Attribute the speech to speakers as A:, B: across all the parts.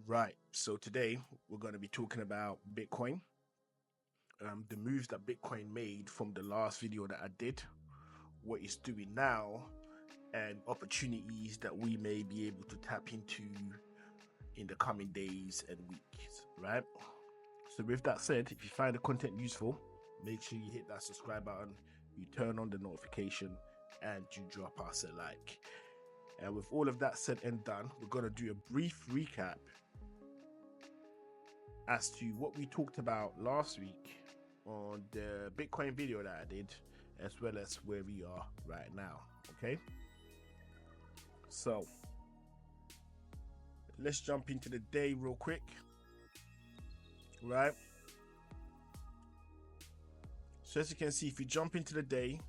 A: Right, so today we're going to be talking about Bitcoin, the moves that Bitcoin made from the last video that I did, what it's doing now, and opportunities that we may be able to tap into in the coming days and weeks, right? So with that said, if you find the content useful, make sure you hit that subscribe button, you turn on the notification, and you drop us a like. And with all of that said and done, we're going to do a brief recap as to what we talked about last week on the Bitcoin video that I did, as well as where we are right now. Okay, so let's jump into the day real quick, right? So as you can see, if you jump into the day,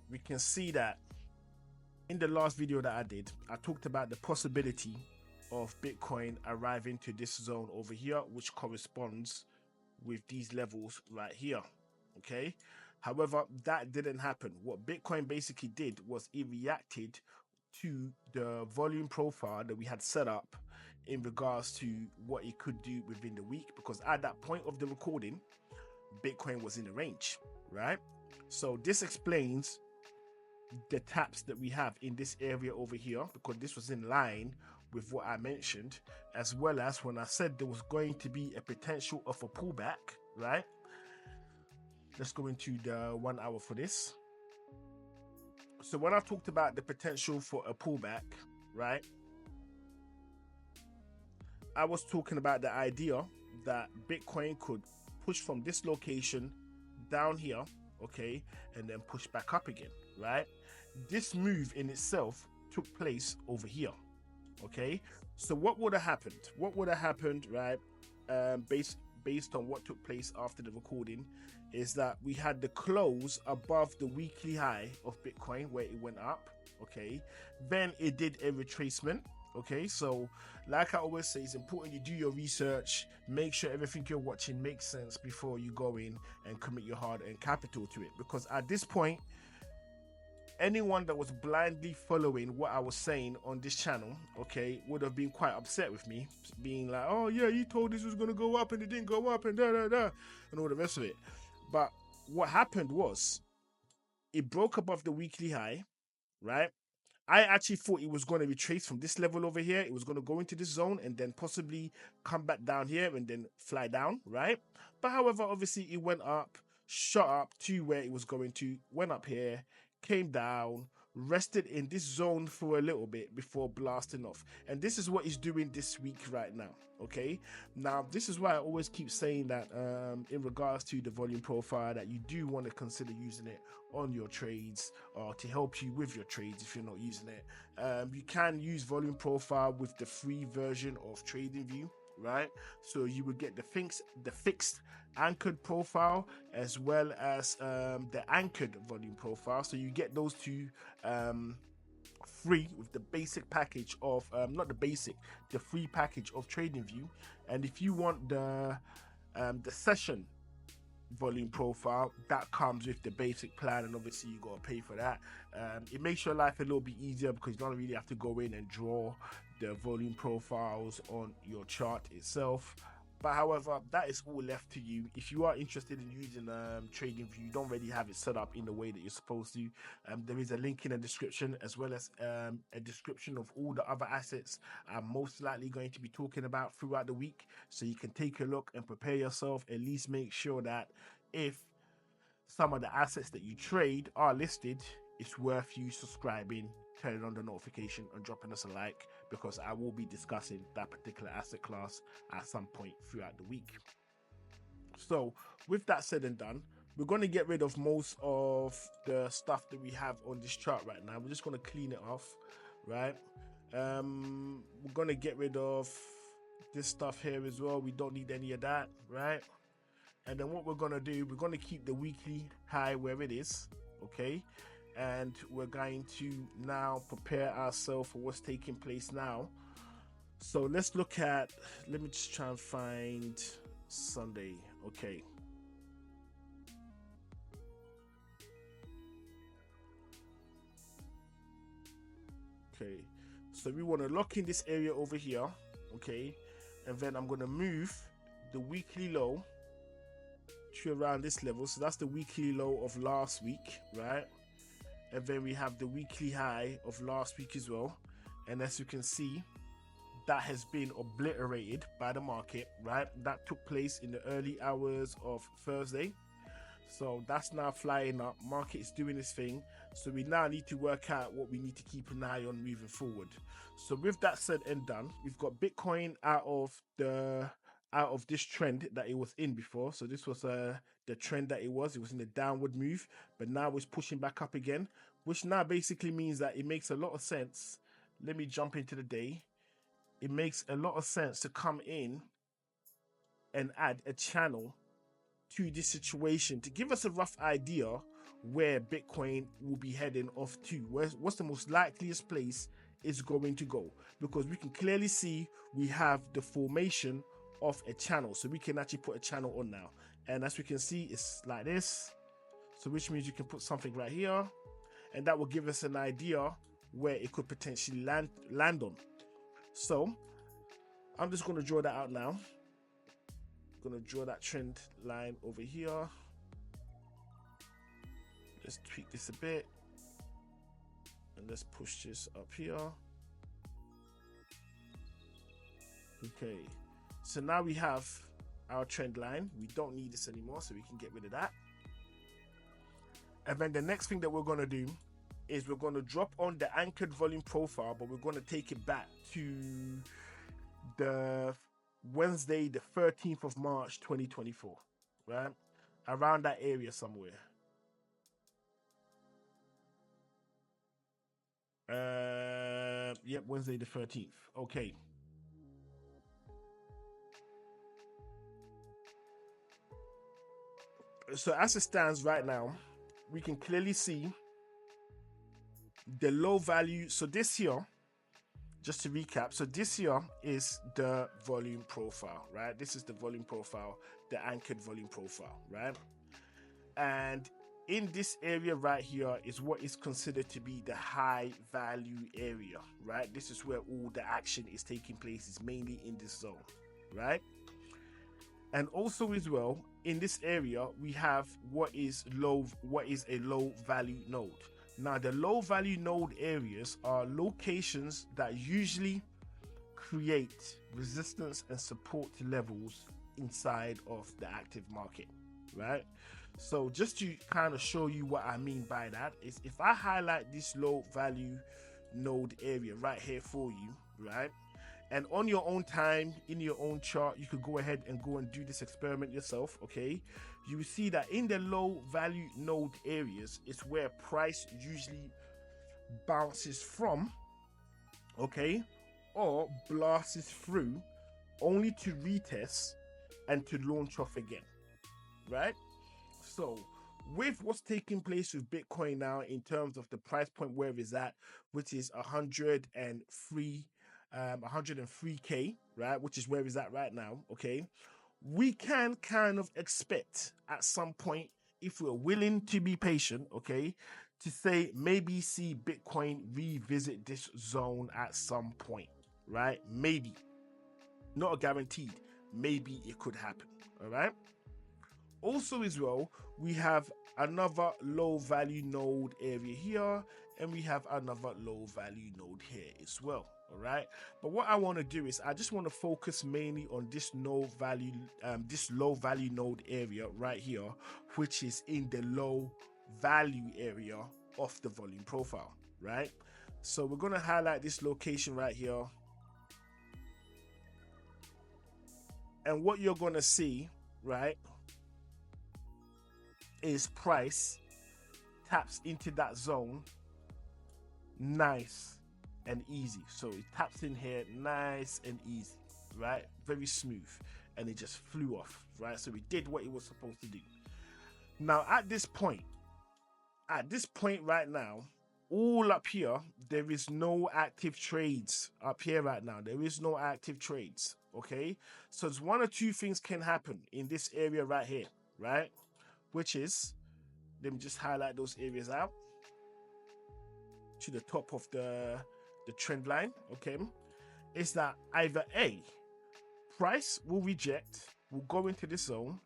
A: we can see that in the last video that I did, I talked about the possibility of Bitcoin arriving to this zone over here, which corresponds with these levels right here. Okay, however, that didn't happen. What Bitcoin basically did was it reacted to the volume profile that we had set up in regards to what it could do within the week, because at that point of the recording, Bitcoin was in the range, right? So this explains the taps that we have in this area over here, because this was in line with what I mentioned, as well as when I said there was going to be a potential of a pullback, right? Let's go into the 1 hour for this. So when I talked about the potential for a pullback, right, I was talking about the idea that Bitcoin could push from this location down here, okay, and then push back up again, right? This move in itself took place over here. Okay, so what would have happened? What would have happened, right? Based on what took place after the recording, is that we had the close above the weekly high of Bitcoin where it went up. Okay, then it did a retracement. Okay, so like I always say, it's important you do your research, make sure everything you're watching makes sense before you go in and commit your hard-earned capital to it, because at this point, anyone that was blindly following what I was saying on this channel, okay, would have been quite upset with me, being like, oh yeah, you told this was going to go up and it didn't go up and and all the rest of it. But what happened was it broke above the weekly high, right? I actually thought it was going to retrace from this level over here. It was going to go into this zone and then possibly come back down here and then fly down, right? But however, obviously it went up, shot up to where it was going to, went up here, came down, rested in this zone for a little bit before blasting off. And this is what it's doing this week right now. Okay, now this is why I always keep saying that in regards to the volume profile, that you do want to consider using it on your trades or to help you with your trades if you're not using it. You can use volume profile with the free version of TradingView, right? So you would get the fixed anchored profile as well as the anchored volume profile. So you get those two free with the basic package of the free package of TradingView. And if you want the session volume profile, that comes with the basic plan, and obviously you got to pay for that. It makes your life a little bit easier because you don't really have to go in and draw the volume profiles on your chart itself. But however, that is all left to you. If you are interested in using TradingView, you don't really have it set up in the way that you're supposed to. There is a link in the description, as well as a description of all the other assets I'm most likely going to be talking about throughout the week. So you can take a look and prepare yourself. At least make sure that if some of the assets that you trade are listed, it's worth you subscribing, turning on the notification, and dropping us a like, because I will be discussing that particular asset class at some point throughout the week. So with that said and done, we're going to get rid of most of the stuff that we have on this chart right now. We're just going to clean it off, right? We're going to get rid of this stuff here as well. We don't need any of that, right? And then what we're going to do, we're going to keep the weekly high where it is, okay? And we're going to now prepare ourselves for what's taking place now. So let's look at, let me just try and find Sunday. Okay. Okay. So we want to lock in this area over here, okay, and then I'm going to move the weekly low to around this level. So that's the weekly low of last week, right? And then we have the weekly high of last week as well. And as you can see, that has been obliterated by the market, right? That took place in the early hours of Thursday. So that's now flying up. Market is doing its thing. So we now need to work out what we need to keep an eye on moving forward. So with that said and done, we've got Bitcoin out of this trend that it was in before. So this was the trend that it was in a downward move, but now it's pushing back up again, which now basically means that it makes a lot of sense. Let me jump into the day. It makes a lot of sense to come in and add a channel to this situation to give us a rough idea where Bitcoin will be heading off to. What's the most likeliest place it's going to go? Because we can clearly see we have the formation of a channel, so we can actually put a channel on now, and as we can see, it's like this. So which means you can put something right here, and that will give us an idea where it could potentially land on. So I'm just going to draw that out now. Going to draw that trend line over here. Let's tweak this a bit, and let's push this up here. Okay, so now we have our trend line. We don't need this anymore, so we can get rid of that. And then the next thing that we're going to do is we're going to drop on the anchored volume profile, but we're going to take it back to the Wednesday, the 13th of March, 2024, right? Around that area somewhere. Yep, Wednesday the 13th. Okay. So as it stands right now, we can clearly see the low value. So this here, just to recap, so this here is the volume profile, right? This is the volume profile, the anchored volume profile, right? And in this area right here is what is considered to be the high value area, right? This is where all the action is taking place, is mainly in this zone, right? And also as well, in this area, we have what is a low value node. Now, the low value node areas are locations that usually create resistance and support levels inside of the active market, right? So just to kind of show you what I mean by that is, if I highlight this low value node area right here for you, right? And on your own time, in your own chart, you could go ahead and go and do this experiment yourself, okay? You will see that in the low value node areas, it's where price usually bounces from, okay? Or blasts through, only to retest and to launch off again, right? So with what's taking place with Bitcoin now in terms of the price point where it's at, which is 103k, right, which is where it's at right now, okay, we can kind of expect at some point, if we're willing to be patient, okay, to say maybe see Bitcoin revisit this zone at some point, right? Maybe, not a guaranteed, maybe it could happen. All right, also as well, we have another low value node area here, and we have another low value node here as well. All right, but what I want to do is I just want to focus mainly on this low value node area right here, which is in the low value area of the volume profile, right? So we're going to highlight this location right here, and what you're going to see, right, is price taps into that zone nice and easy. So it taps in here nice and easy, right? Very smooth, and it just flew off, right? So it did what it was supposed to do. Now at this point right now, all up here, there is no active trades up here right now. There is no active trades, okay? So it's one or two things can happen in this area right here, right? Which is, let me just highlight those areas out to the top of the the trend line, okay, is that either A, price will reject, will go into this zone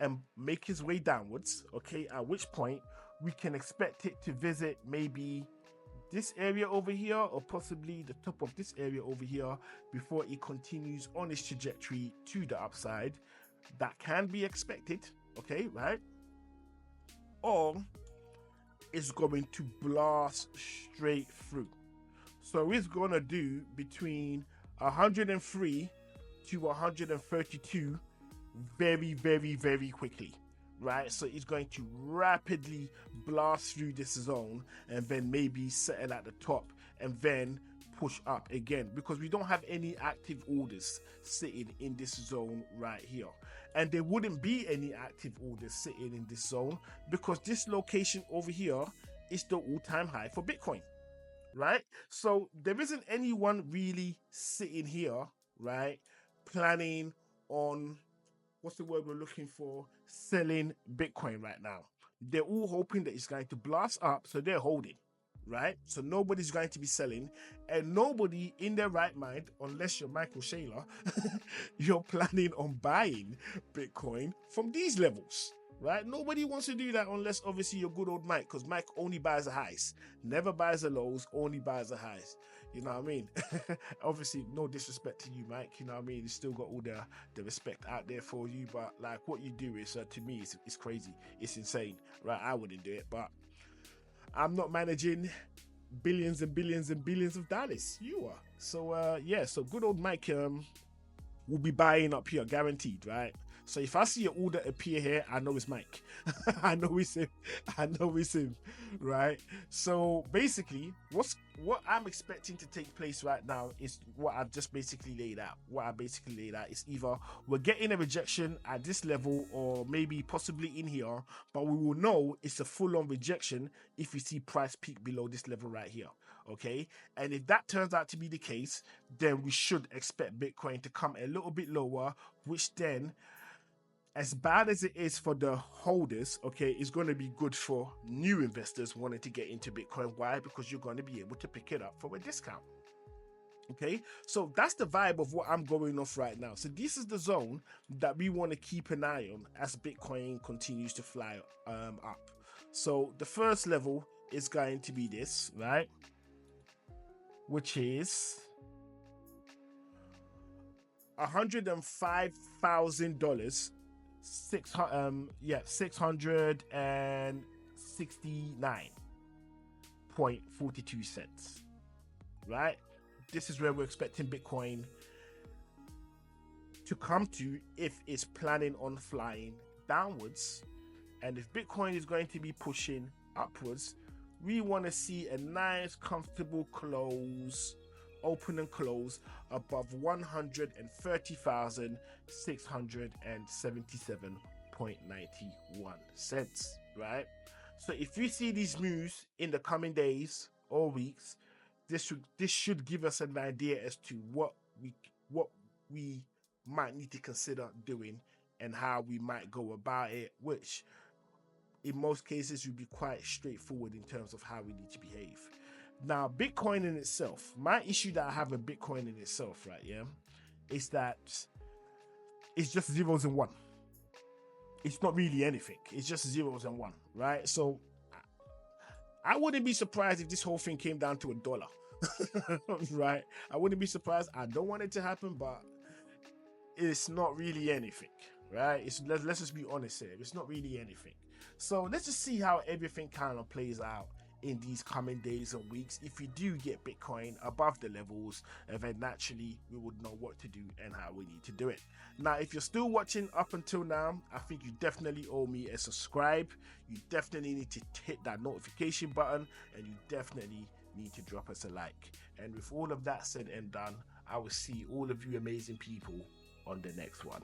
A: and make his way downwards, okay, at which point we can expect it to visit maybe this area over here or possibly the top of this area over here before it continues on its trajectory to the upside. That can be expected, okay, right? Or it's going to blast straight through. So it's going to do between 103 to 132 very, very, very quickly, right? So it's going to rapidly blast through this zone and then maybe settle at the top and then push up again, because we don't have any active orders sitting in this zone right here. And there wouldn't be any active orders sitting in this zone because this location over here is the all-time high for Bitcoin, right? So there isn't anyone really sitting here, right, planning on, what's the word we're looking for, selling Bitcoin right now. They're all hoping that it's going to blast up, so they're holding, right? So nobody's going to be selling, and nobody in their right mind, unless you're Michael Saylor, you're planning on buying Bitcoin from these levels, right? Nobody wants to do that unless obviously you're good old Mike, because Mike only buys the highs, never buys the lows, only buys the highs. You know what I mean? Obviously, no disrespect to you, Mike. You know what I mean? You still got all the respect out there for you, but like what you do is, to me, it's crazy. It's insane, right? I wouldn't do it, but I'm not managing billions and billions and billions of dollars. You are. So yeah, so good old Mike will be buying up here, guaranteed, right? So if I see an order appear here, I know it's Mike. I know it's him. I know it's him, right? So basically, what I'm expecting to take place right now is what I've just basically laid out. What I basically laid out is either we're getting a rejection at this level or maybe possibly in here, but we will know it's a full-on rejection if we see price peak below this level right here, okay? And if that turns out to be the case, then we should expect Bitcoin to come a little bit lower, which then, as bad as it is for the holders, okay, it's going to be good for new investors wanting to get into Bitcoin. Why? Because you're going to be able to pick it up for a discount. Okay, so that's the vibe of what I'm going off right now. So this is the zone that we want to keep an eye on as Bitcoin continues to fly up. So the first level is going to be this, right? Which is $105,000. 669.42 cents, right? This is where we're expecting Bitcoin to come to if it's planning on flying downwards. And if Bitcoin is going to be pushing upwards, we want to see a nice comfortable close, open and close above 130,677.91 cents, right? So if you see these moves in the coming days or weeks, this should give us an idea as to what we might need to consider doing and how we might go about it, which in most cases would be quite straightforward in terms of how we need to behave. Now, Bitcoin in itself, my issue that I have with Bitcoin in itself, right, yeah, is that it's just zeros and one. It's not really anything. It's just zeros and one, right? So I wouldn't be surprised if this whole thing came down to $1, right? I wouldn't be surprised. I don't want it to happen, but it's not really anything, right? Let's just be honest here. It's not really anything. So let's just see how everything kind of plays out in these coming days and weeks. If we do get Bitcoin above the levels, then naturally we would know what to do and how we need to do it. Now, if you're still watching up until now, I think you definitely owe me a subscribe. You definitely need to hit that notification button, and you definitely need to drop us a like. And with all of that said and done, I will see all of you amazing people on the next one.